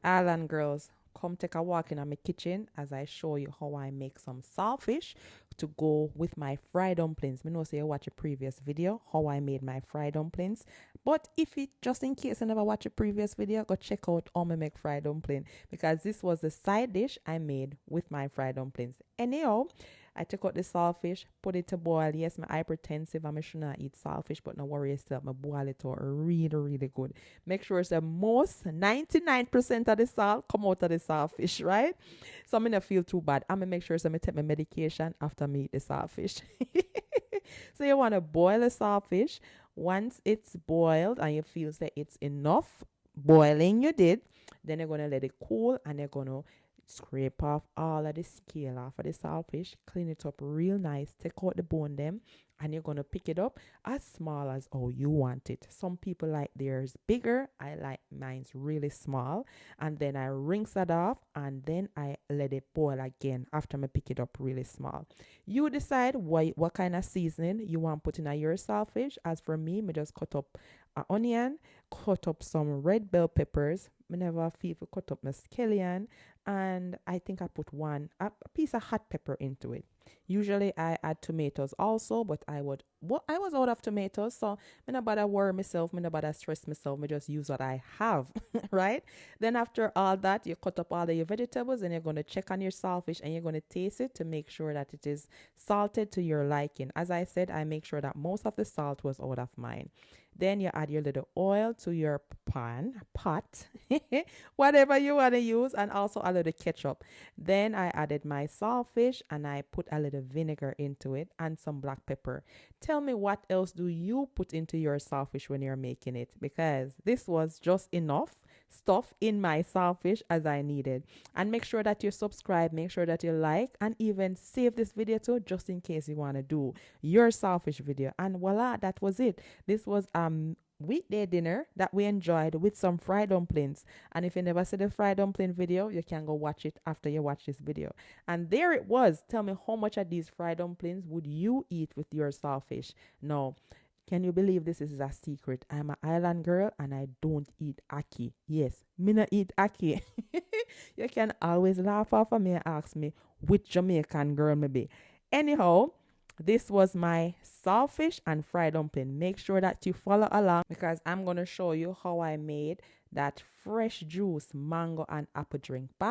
Island girls, come take a walk in my kitchen as I show you how I make some saltfish to go with my fried dumplings. Me know say you watch a previous video how I made my fried dumplings. But if it just in case you never watch a previous video, go check out how I make fried dumpling because this was the side dish I made with my fried dumplings. Anyhow, I took out the saltfish, put it to boil. Yes, my hypertensive, I should not eat saltfish, but no worry yourself. I boil it out really, really good. Make sure it's the most 99% of the salt come out of the saltfish, right? So I'm gonna feel too bad. I'm gonna make sure so I take my medication after me eat the saltfish. So you want to boil the saltfish. Once it's boiled and you feel that it's enough boiling you did, then you're gonna let it cool and you're gonna scrape off all of the scale off of the saltfish, clean it up real nice, take out the bone them, and you're gonna pick it up as small as how you want it. Some people like theirs bigger. I like mine's really small, and then I rinse it off and then I let it boil again after I pick it up really small. You decide what kind of seasoning you want put in your saltfish. As for me, I just cut up an onion, cut up some red bell peppers. I never feel to cut up my scallion, and I think I put a piece of hot pepper into it. Usually I add tomatoes also, but I was out of tomatoes, so I'm not bother worry myself, I'm not bother stress myself, I just use what I have, right? Then after all that, you cut up all of your vegetables and you're gonna check on your saltfish and you're gonna taste it to make sure that it is salted to your liking. As I said, I make sure that most of the salt was out of mine. Then you add your little oil to your pot, whatever you want to use, and also a little ketchup. Then I added my saltfish and I put a little vinegar into it and some black pepper. Tell me what else do you put into your saltfish when you're making it? Because this was just enough stuff in my saltfish as I needed. And make sure that you subscribe, make sure that you like, and even save this video too, just in case you want to do your saltfish video. And voila, that was it. This was weekday dinner that we enjoyed with some fried dumplings. And if you never see the fried dumpling video, you can go watch it after you watch this video. And there it was. Tell me, how much of these fried dumplings would you eat with your saltfish? No. Can you believe this is a secret? I'm an island girl and I don't eat ackee. Yes, me not eat ackee. You can always laugh off of me and ask me which Jamaican girl me be. Anyhow, this was my saltfish and fried dumpling. Make sure that you follow along because I'm going to show you how I made that fresh juice mango and apple drink. Bye.